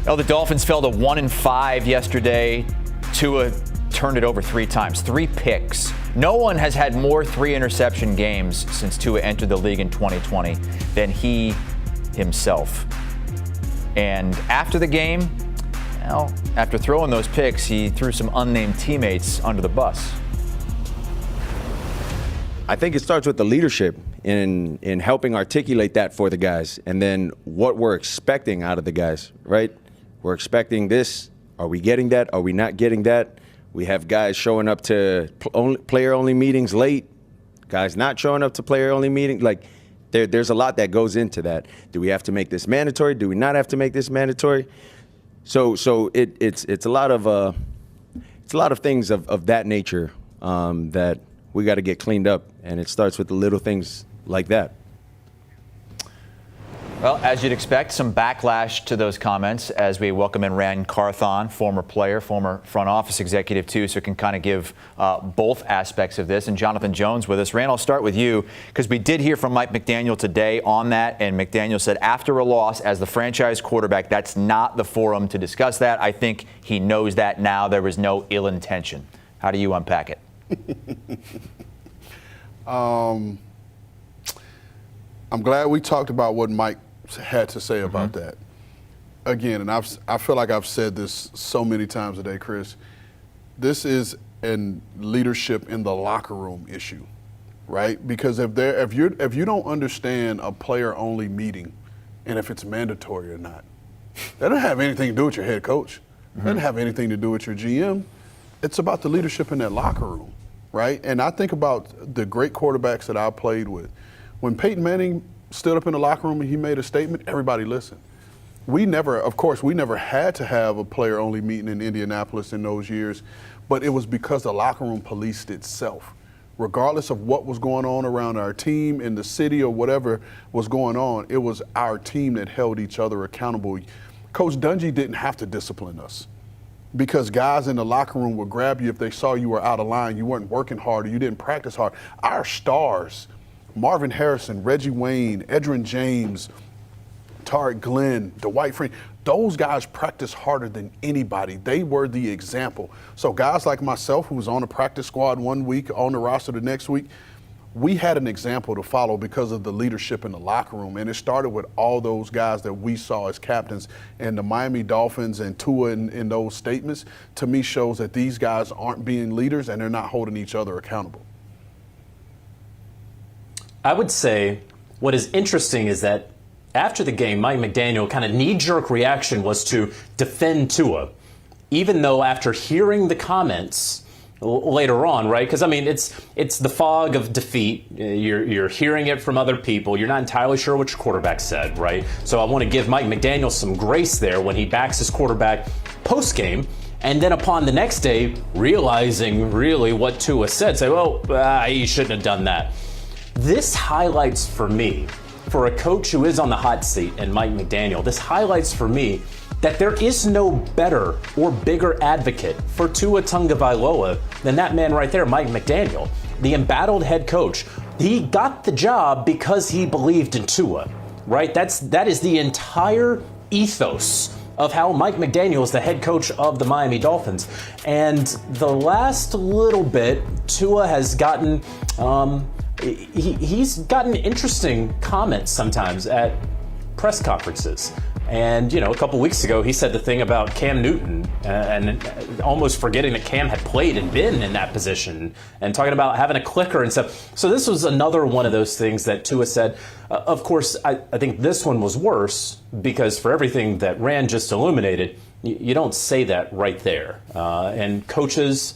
Well, the Dolphins fell to 1-5 yesterday. Tua turned it over 3 times, 3 picks. No one has had more 3-interception games since Tua entered the league in 2020 than he himself. And after the game, well, after throwing those picks, he threw some unnamed teammates under the bus. I think it starts with the leadership in helping articulate that for the guys, and then what we're expecting out of the guys, right? We're expecting this. Are we getting that? Are we not getting that? We have guys showing up to player-only meetings late, guys not showing up to player-only meetings. Like, there's a lot that goes into that. Do we have to make this mandatory? Do we not have to make this mandatory? So it's a lot of things of that nature that we got to get cleaned up, and it starts with the little things like that. Well, as you'd expect, some backlash to those comments as we welcome in Ran Carthon, former player, former front office executive too, so can kind of give both aspects of this. And Jonathan Jones with us. Ran, I'll start with you because we did hear from Mike McDaniel today on that, and McDaniel said after a loss as the franchise quarterback, that's not the forum to discuss that. I think he knows that now. There was no ill intention. How do you unpack it? I'm glad we talked about what Mike had to say about that. Again, and I feel like I've said this so many times today, Chris. This is a leadership in the locker room issue, right? Because if you don't understand a player-only meeting and if it's mandatory or not, that doesn't have anything to do with your head coach. It doesn't have anything to do with your GM. It's about the leadership in that locker room, right? And I think about the great quarterbacks that I played with. When Peyton Manning stood up in the locker room and he made a statement, everybody listened. We never had to have a player-only meeting in Indianapolis in those years, but it was because the locker room policed itself. Regardless of what was going on around our team in the city or whatever was going on, it was our team that held each other accountable. Coach Dungy didn't have to discipline us because guys in the locker room would grab you if they saw you were out of line, you weren't working hard, or you didn't practice hard. Our stars, Marvin Harrison, Reggie Wayne, Edgerrin James, Tarek Glenn, Dwight Freeney, those guys practice harder than anybody. They were the example. So guys like myself, who was on the practice squad one week, on the roster the next week, we had an example to follow because of the leadership in the locker room. And it started with all those guys that we saw as captains. And the Miami Dolphins and Tua in those statements, to me, shows that these guys aren't being leaders and they're not holding each other accountable. I would say what is interesting is that after the game, Mike McDaniel kind of knee-jerk reaction was to defend Tua, even though after hearing the comments later on, right? Because, I mean, it's the fog of defeat. You're hearing it from other people. You're not entirely sure what your quarterback said, right? So I want to give Mike McDaniel some grace there when he backs his quarterback post-game. And then upon the next day, realizing really what Tua said, say, well, he shouldn't have done that. This highlights for me, for a coach who is on the hot seat, and Mike McDaniel, this highlights for me that there is no better or bigger advocate for Tua Tagovailoa than that man right there, Mike McDaniel, the embattled head coach. He got the job because he believed in Tua, right? That is the entire ethos of how Mike McDaniel is the head coach of the Miami Dolphins. And the last little bit, Tua has gotten he's gotten interesting comments sometimes at press conferences. And, you know, a couple weeks ago, he said the thing about Cam Newton and almost forgetting that Cam had played and been in that position and talking about having a clicker and stuff. So this was another one of those things that Tua said. Of course, I think this one was worse because for everything that Rand just illuminated, you don't say that right there. And coaches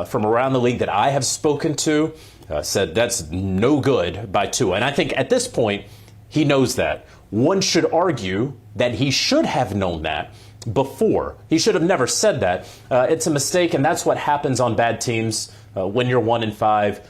from around the league that I have spoken to said that's no good by Tua. And I think at this point, he knows that. One should argue that he should have known that before. He should have never said that. It's a mistake, and that's what happens on bad teams when you're 1-5.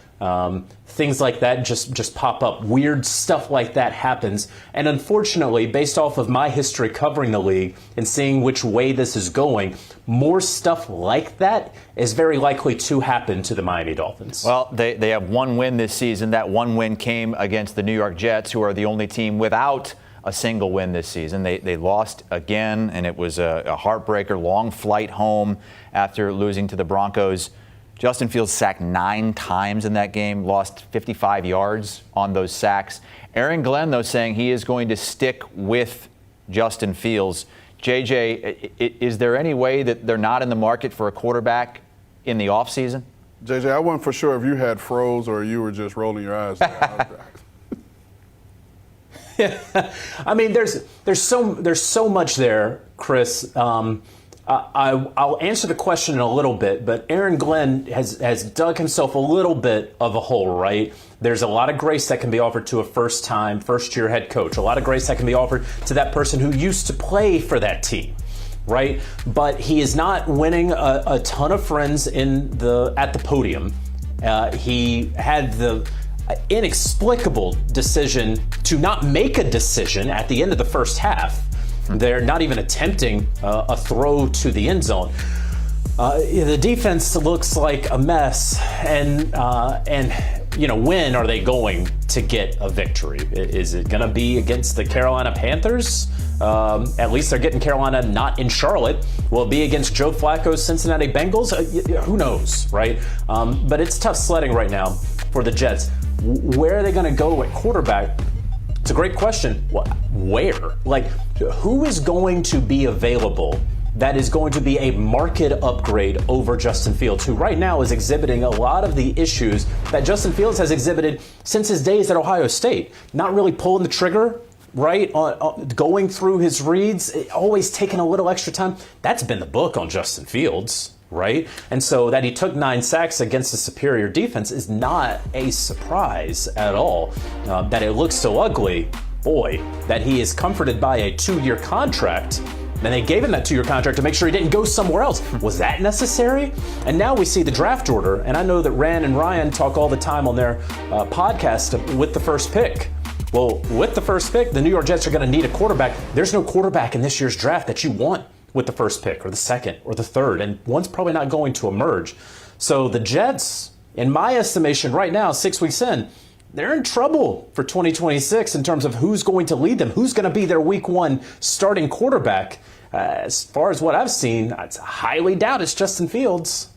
Things like that just pop up. Weird stuff like that happens. And unfortunately, based off of my history covering the league and seeing which way this is going, more stuff like that is very likely to happen to the Miami Dolphins. Well, they have one win this season. That one win came against the New York Jets, who are the only team without a single win this season. They lost again, and it was a heartbreaker, long flight home after losing to the Broncos. Justin Fields sacked 9 times in that game, lost 55 yards on those sacks. Aaron Glenn, though, saying he is going to stick with Justin Fields. JJ, is there any way that they're not in the market for a quarterback in the offseason? JJ, I wasn't for sure if you had froze or you were just rolling your eyes. I mean, there's so much there, Chris. I'll answer the question in a little bit, but Aaron Glenn has dug himself a little bit of a hole, right? There's a lot of grace that can be offered to a first-year head coach, a lot of grace that can be offered to that person who used to play for that team, right? But he is not winning a ton of friends at the podium. He had the inexplicable decision to not make a decision at the end of the first half. They're not even attempting a throw to the end zone. The defense looks like a mess, and when are they going to get a victory? Is it going to be against the Carolina Panthers? At least they're getting Carolina not in Charlotte. Will it be against Joe Flacco's Cincinnati Bengals? Who knows, right? But it's tough sledding right now for the Jets. Where are they going to go at quarterback? It's a great question. Where? Like, who is going to be available that is going to be a market upgrade over Justin Fields, who right now is exhibiting a lot of the issues that Justin Fields has exhibited since his days at Ohio State? Not really pulling the trigger, right? Going through his reads, always taking a little extra time. That's been the book on Justin Fields, right? And so that he took 9 sacks against a superior defense is not a surprise at all. That it looks so ugly, boy, that he is comforted by a 2-year contract. And they gave him that 2-year contract to make sure he didn't go somewhere else. Was that necessary? And now we see the draft order, and I know that Ran and Ryan talk all the time on their podcast with the first pick. Well, with the first pick, the New York Jets are going to need a quarterback. There's no quarterback in this year's draft that you want with the first pick or the second or the third, and one's probably not going to emerge. So the Jets, in my estimation right now, 6 weeks in, they're in trouble for 2026 in terms of who's going to lead them, who's going to be their week 1 starting quarterback. As far as what I've seen, I highly doubt it's Justin Fields.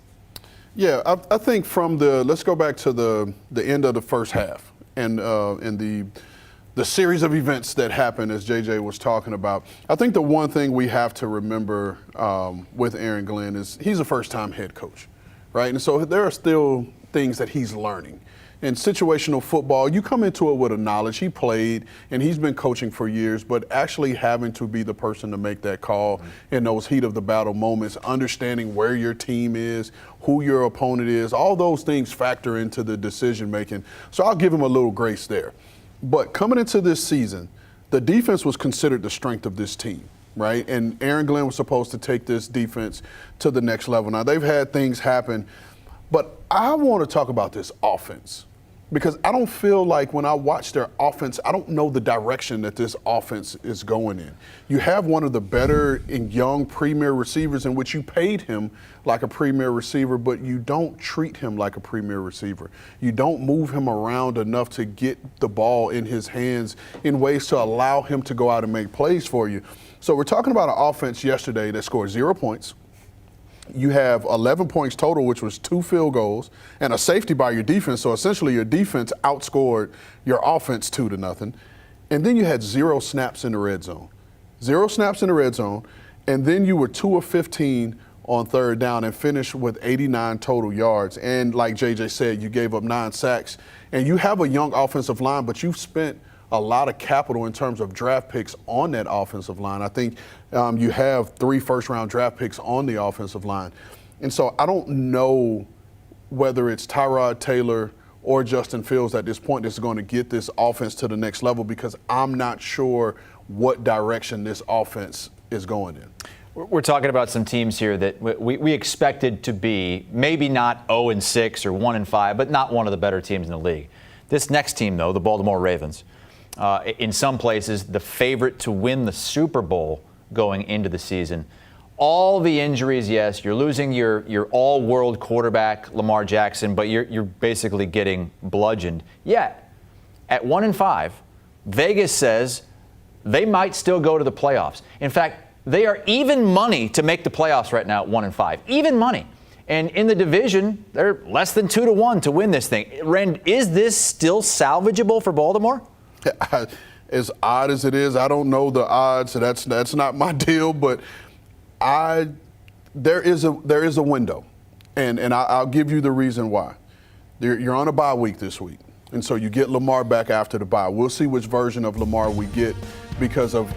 Yeah, I think let's go back to the end of the first half and the series of events that happened, as JJ was talking about. I think the one thing we have to remember with Aaron Glenn is he's a first-time head coach, right? And so there are still things that he's learning. In situational football, you come into it with a knowledge. He played, and he's been coaching for years, but actually having to be the person to make that call in those heat of the battle moments, understanding where your team is, who your opponent is, all those things factor into the decision-making. So I'll give him a little grace there. But coming into this season, the defense was considered the strength of this team, right? And Aaron Glenn was supposed to take this defense to the next level. Now, they've had things happen, but I want to talk about this offense. Because I don't feel like when I watch their offense, I don't know the direction that this offense is going in. You have one of the better and young premier receivers in which you paid him like a premier receiver, but you don't treat him like a premier receiver. You don't move him around enough to get the ball in his hands in ways to allow him to go out and make plays for you. So we're talking about an offense yesterday that scored 0 points. You have 11 points total, which was 2 field goals, and a safety by your defense. So essentially your defense outscored your offense 2-0. And then you had 0 snaps in the red zone. 0 snaps in the red zone. And then you were 2 of 15 on third down and finished with 89 total yards. And like JJ said, you gave up 9 sacks. And you have a young offensive line, but you've spent a lot of capital in terms of draft picks on that offensive line. I think you have 3 first-round draft picks on the offensive line. And so I don't know whether it's Tyrod Taylor or Justin Fields at this point that's going to get this offense to the next level, because I'm not sure what direction this offense is going in. We're talking about some teams here that we expected to be maybe not 0-6 or 1-5, but not one of the better teams in the league. This next team, though, the Baltimore Ravens, in some places the favorite to win the Super Bowl going into the season. All the injuries, yes, you're losing your all-world quarterback, Lamar Jackson, but you're basically getting bludgeoned. Yet, at 1-5, Vegas says they might still go to the playoffs. In fact, they are even money to make the playoffs right now at 1-5. Even money. And in the division, they're less than 2-1 to win this thing. Rand, is this still salvageable for Baltimore? As odd as it is, I don't know the odds. So that's not my deal. But there is a window, and I'll give you the reason why. You're on a bye week this week, and so you get Lamar back after the bye. We'll see which version of Lamar we get because of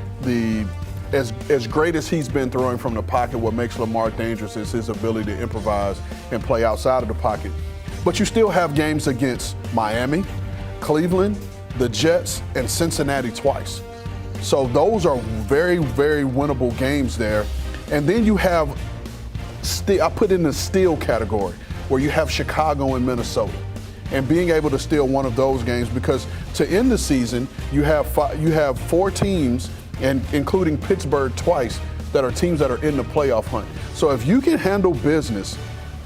as great as he's been throwing from the pocket. What makes Lamar dangerous is his ability to improvise and play outside of the pocket. But you still have games against Miami, Cleveland, the Jets, and Cincinnati twice. So those are very, very winnable games there. And then you have, I put in the steal category, where you have Chicago and Minnesota. And being able to steal one of those games, because to end the season, you have 4 teams, and including Pittsburgh twice, that are teams that are in the playoff hunt. So if you can handle business,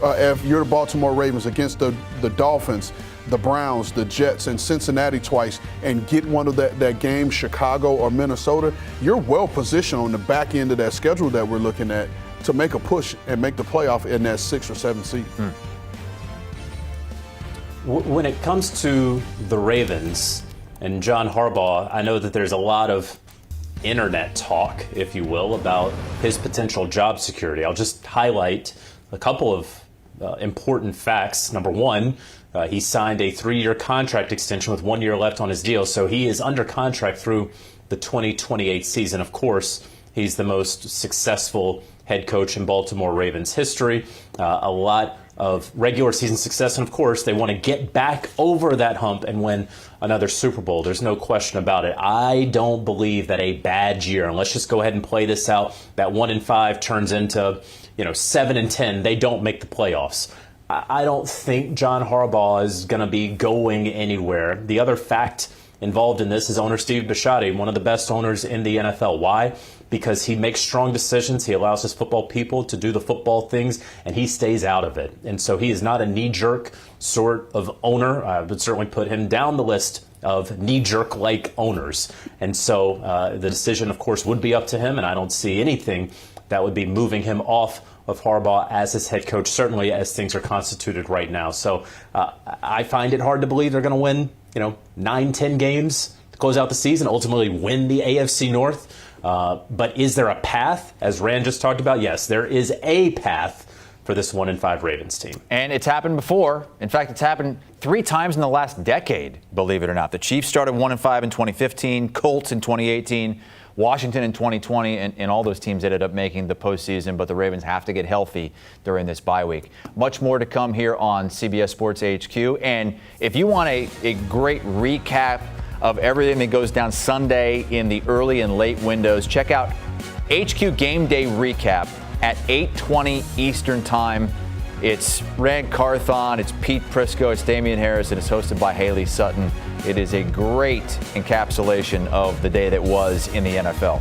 if you're the Baltimore Ravens against the Dolphins, the Browns, the Jets, and Cincinnati twice, and get one of that game, Chicago or Minnesota, you're well positioned on the back end of that schedule that we're looking at to make a push and make the playoff in that 6 or 7 seed. When it comes to the Ravens and John Harbaugh, I know that there's a lot of internet talk, if you will, about his potential job security. I'll just highlight a couple of important facts. Number one, he signed a 3-year contract extension with 1 year left on his deal, so he is under contract through the 2028 season. Of course, he's the most successful head coach in Baltimore Ravens history. A lot of regular season success, and of course, they want to get back over that hump and win another Super Bowl. There's no question about it. I don't believe that a bad year, and let's just go ahead and play this out, that 1-5 turns into 7-10. They don't make the playoffs. I don't think John Harbaugh is going to be going anywhere. The other fact involved in this is owner Steve Bisciotti, one of the best owners in the NFL. Why? Because he makes strong decisions. He allows his football people to do the football things, and he stays out of it. And so he is not a knee-jerk sort of owner. I would certainly put him down the list of knee-jerk-like owners. And so the decision, of course, would be up to him, and I don't see anything that would be moving him off of Harbaugh as his head coach, certainly as things are constituted right now. So I find it hard to believe they're going to win, 9-10 games to close out the season, ultimately win the AFC North. But is there a path, as Rand just talked about? Yes, there is a path for this 1-5 Ravens team. And it's happened before. In fact, it's happened 3 times in the last decade, believe it or not. The Chiefs started 1-5 in 2015, Colts in 2018, Washington in 2020, and all those teams ended up making the postseason, but the Ravens have to get healthy during this bye week. Much more to come here on CBS Sports HQ. And if you want a great recap of everything that goes down Sunday in the early and late windows, check out HQ Game Day Recap at 8:20 Eastern Time. It's Rand Carthon, it's Pete Prisco, it's Damian Harris, and it's hosted by Haley Sutton. It is a great encapsulation of the day that was in the NFL.